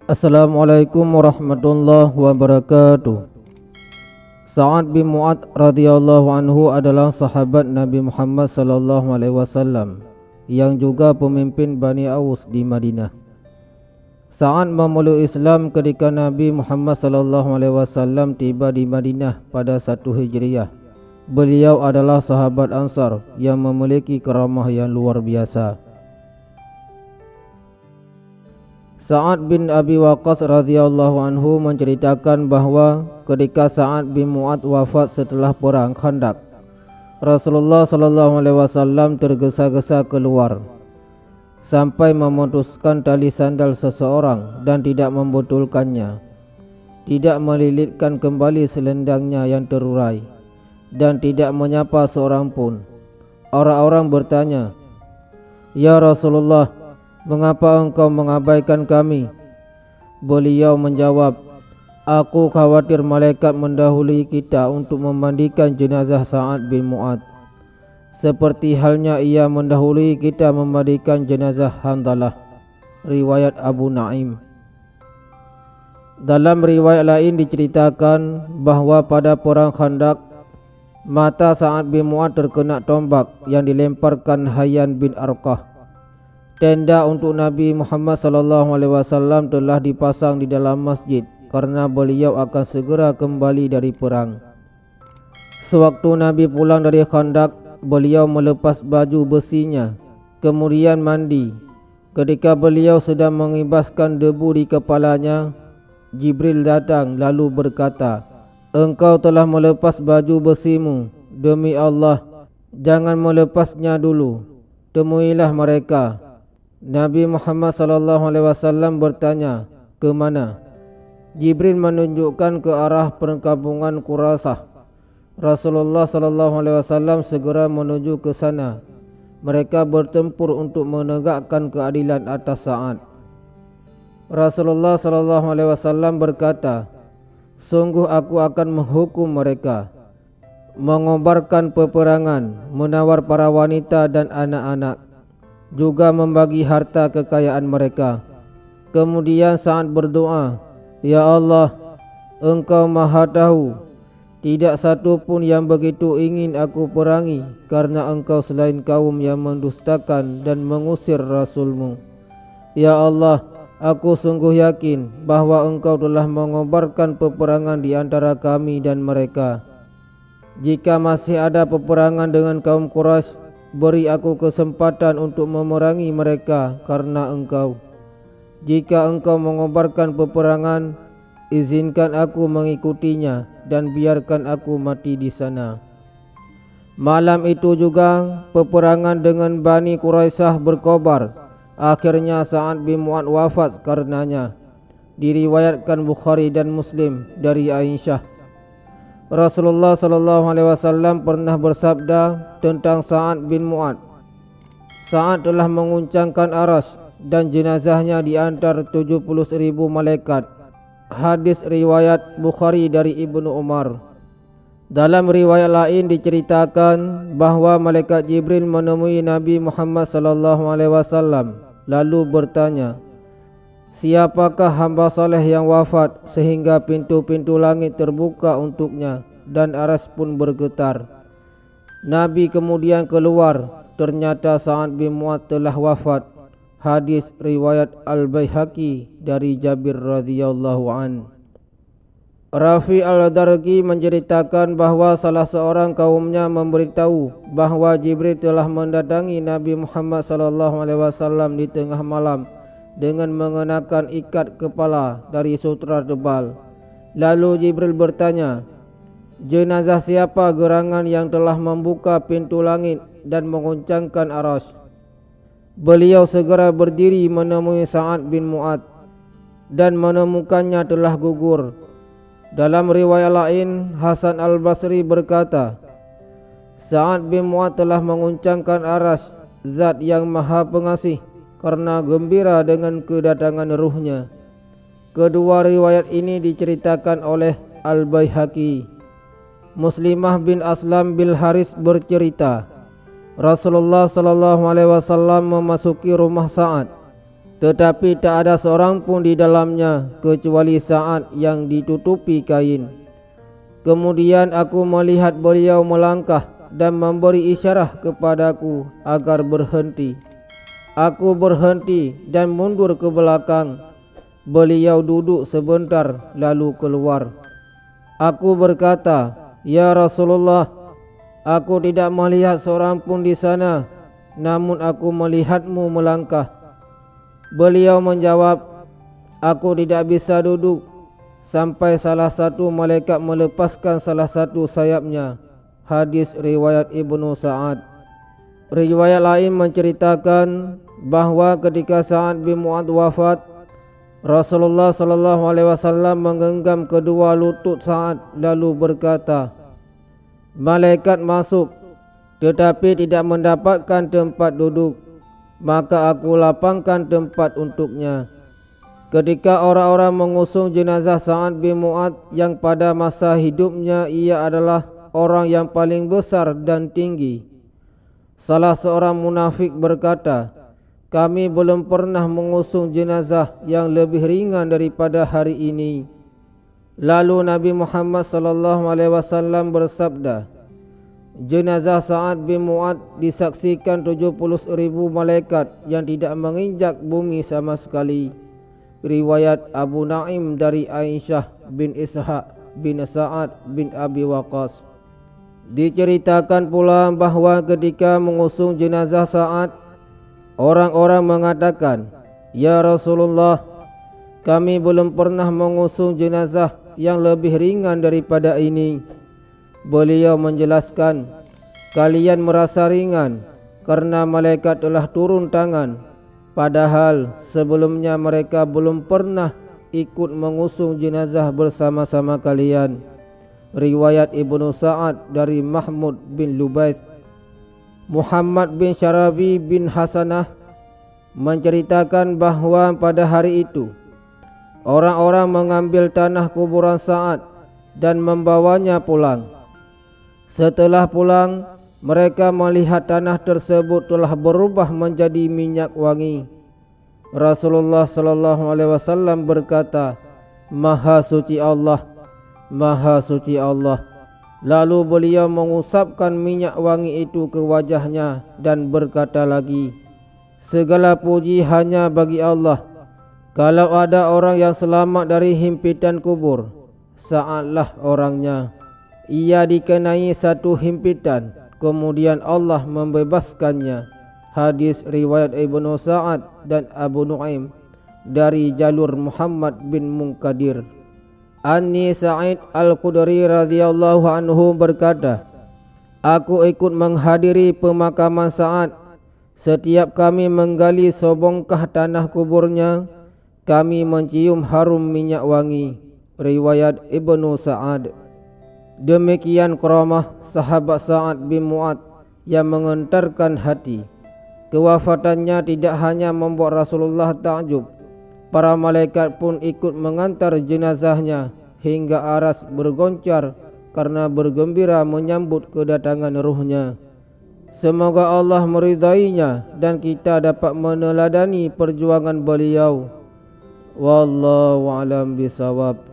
Assalamualaikum warahmatullahi wabarakatuh. Sa'ad bin Mu'adz radhiyallahu anhu adalah sahabat Nabi Muhammad sallallahu alaihi wasallam yang juga pemimpin Bani Aus di Madinah. Sa'ad memeluk Islam ketika Nabi Muhammad sallallahu alaihi wasallam tiba di Madinah pada 1 Hijriah. Beliau adalah sahabat Ansar yang memiliki karamah yang luar biasa. Sa'ad bin Abi Waqqas radhiyallahu anhu menceritakan bahawa ketika Sa'ad bin Mu'adz wafat setelah perang Khandaq, Rasulullah sallallahu alaihi wasallam tergesa-gesa keluar sampai memutuskan tali sandal seseorang dan tidak membetulkannya, tidak melilitkan kembali selendangnya yang terurai, dan tidak menyapa seorang pun. Orang-orang bertanya, "Ya Rasulullah, mengapa engkau mengabaikan kami?" Beliau menjawab, "Aku khawatir malaikat mendahului kita untuk memandikan jenazah Sa'ad bin Mu'adz, seperti halnya ia mendahului kita memandikan jenazah Hanzalah." Riwayat Abu Naim. Dalam riwayat lain diceritakan bahawa pada perang Khandaq, mata Sa'ad bin Mu'adz terkena tombak yang dilemparkan Hayyan bin Arqah. Tenda untuk Nabi Muhammad sallallahu alaihi wasallam telah dipasang di dalam masjid karena beliau akan segera kembali dari perang. Sewaktu Nabi pulang dari Khandaq, beliau melepas baju besinya, kemudian mandi. Ketika beliau sedang mengibaskan debu di kepalanya, Jibril datang lalu berkata, "Engkau telah melepas baju besimu. Demi Allah, jangan melepasnya dulu. Temuilah mereka." Nabi Muhammad sallallahu alaihi wasallam bertanya, "Ke mana?" Jibril menunjukkan ke arah perkampungan Quraisy. Rasulullah sallallahu alaihi wasallam segera menuju ke sana. Mereka bertempur untuk menegakkan keadilan atas Sa'ad. Rasulullah sallallahu alaihi wasallam berkata, "Sungguh aku akan menghukum mereka, mengobarkan peperangan, menawar para wanita dan anak-anak, juga membagi harta kekayaan mereka." Kemudian Sa'ad berdoa, "Ya Allah, Engkau Maha Tahu, tidak satu pun yang begitu ingin aku perangi karena Engkau selain kaum yang mendustakan dan mengusir Rasul-Mu. Ya Allah, aku sungguh yakin bahawa Engkau telah mengobarkan peperangan di antara kami dan mereka. Jika masih ada peperangan dengan kaum Quraisy, beri aku kesempatan untuk memerangi mereka karena Engkau. Jika Engkau mengobarkan peperangan, izinkan aku mengikutinya dan biarkan aku mati di sana." Malam itu juga peperangan dengan Bani Quraisyah berkobar. Akhirnya Sa'ad bin Mu'adz wafat karenanya. Diriwayatkan Bukhari dan Muslim dari Aisyah, Rasulullah sallallahu alaihi wasallam pernah bersabda tentang Sa'ad bin Mu'adz, "Sa'ad telah menguncangkan arsy dan jenazahnya diantar 70.000 malaikat." Hadis riwayat Bukhari dari Ibnu Umar. Dalam riwayat lain diceritakan bahawa malaikat Jibril menemui Nabi Muhammad sallallahu alaihi wasallam lalu bertanya, "Siapakah hamba saleh yang wafat sehingga pintu-pintu langit terbuka untuknya dan arsy pun bergetar?" Nabi kemudian keluar, ternyata Sa'ad bin Mu'adz telah wafat. Hadis riwayat Al-Baihaqi dari Jabir radhiyallahu an. Rafi al-Darqi menceritakan bahawa salah seorang kaumnya memberitahu bahawa Jibril telah mendatangi Nabi Muhammad sallallahu alaihi wasallam di tengah malam dengan mengenakan ikat kepala dari sutra tebal. Lalu Jibril bertanya, "Jenazah siapa gerangan yang telah membuka pintu langit dan menguncangkan arsy?" Beliau segera berdiri menemui Sa'ad bin Mu'adz dan menemukannya telah gugur. Dalam riwayat lain, Hasan al-Basri berkata, "Sa'ad bin Mu'adz telah menguncangkan arsy Zat yang Maha Pengasih karena gembira dengan kedatangan ruhnya." Kedua riwayat ini diceritakan oleh Al-Baihaqi. Muslimah bin Aslam bin Haris bercerita, Rasulullah sallallahu alaihi wasallam memasuki rumah Sa'ad, tetapi tak ada seorang pun di dalamnya kecuali Sa'ad yang ditutupi kain. Kemudian aku melihat beliau melangkah dan memberi isyarat kepadaku agar berhenti. Aku berhenti dan mundur ke belakang. Beliau duduk sebentar lalu keluar. Aku berkata, "Ya Rasulullah, aku tidak melihat seorang pun di sana, namun aku melihatmu melangkah." Beliau menjawab, "Aku tidak bisa duduk sampai salah satu malaikat melepaskan salah satu sayapnya." Hadis riwayat Ibnu Sa'ad. Riwayat lain menceritakan bahawa ketika Sa'ad bin Mu'adz wafat, Rasulullah sallallahu alaihi wasallam menggenggam kedua lutut Sa'ad lalu berkata, "Malaikat masuk tetapi tidak mendapatkan tempat duduk, maka aku lapangkan tempat untuknya." Ketika orang-orang mengusung jenazah Sa'ad bin Mu'adz yang pada masa hidupnya ia adalah orang yang paling besar dan tinggi, salah seorang munafik berkata, "Kami belum pernah mengusung jenazah yang lebih ringan daripada hari ini." Lalu Nabi Muhammad sallallahu alaihi wasallam bersabda, "Jenazah Sa'ad bin Mu'adz disaksikan 70,000 malaikat yang tidak menginjak bumi sama sekali." Riwayat Abu Naim dari Aisyah bin Ishaq bin Sa'ad bin Abi Waqqas. Diceritakan pula bahawa ketika mengusung jenazah Sa'ad, orang-orang mengatakan, "Ya Rasulullah, kami belum pernah mengusung jenazah yang lebih ringan daripada ini." Beliau menjelaskan, "Kalian merasa ringan karena malaikat telah turun tangan, padahal sebelumnya mereka belum pernah ikut mengusung jenazah bersama-sama kalian." Riwayat Ibnu Sa'ad dari Mahmud bin Lubais. Muhammad bin Syarabi bin Hasanah menceritakan bahawa pada hari itu orang-orang mengambil tanah kuburan Sa'ad dan membawanya pulang. Setelah pulang, mereka melihat tanah tersebut telah berubah menjadi minyak wangi. Rasulullah sallallahu alaihi wasallam berkata, "Maha suci Allah, Maha suci Allah." Lalu beliau mengusapkan minyak wangi itu ke wajahnya dan berkata lagi, "Segala puji hanya bagi Allah. Kalau ada orang yang selamat dari himpitan kubur, Sa'adlah orangnya. Ia dikenai satu himpitan, kemudian Allah membebaskannya." Hadis riwayat Ibnu Sa'ad dan Abu Nuaim dari jalur Muhammad bin Munkadir. Anni Sa'id Al-Khudri radhiyallahu anhu berkata, "Aku ikut menghadiri pemakaman Sa'ad. Setiap kami menggali sebongkah tanah kuburnya, kami mencium harum minyak wangi." Riwayat Ibnu Sa'ad. Demikian karamah sahabat Sa'ad bin Mu'adz yang mengentarkan hati. Kewafatannya tidak hanya membuat Rasulullah takjub, para malaikat pun ikut mengantar jenazahnya hingga aras bergoncar karena bergembira menyambut kedatangan ruhnya. Semoga Allah meridainya dan kita dapat meneladani perjuangan beliau. Wallahu a'lam bisawab.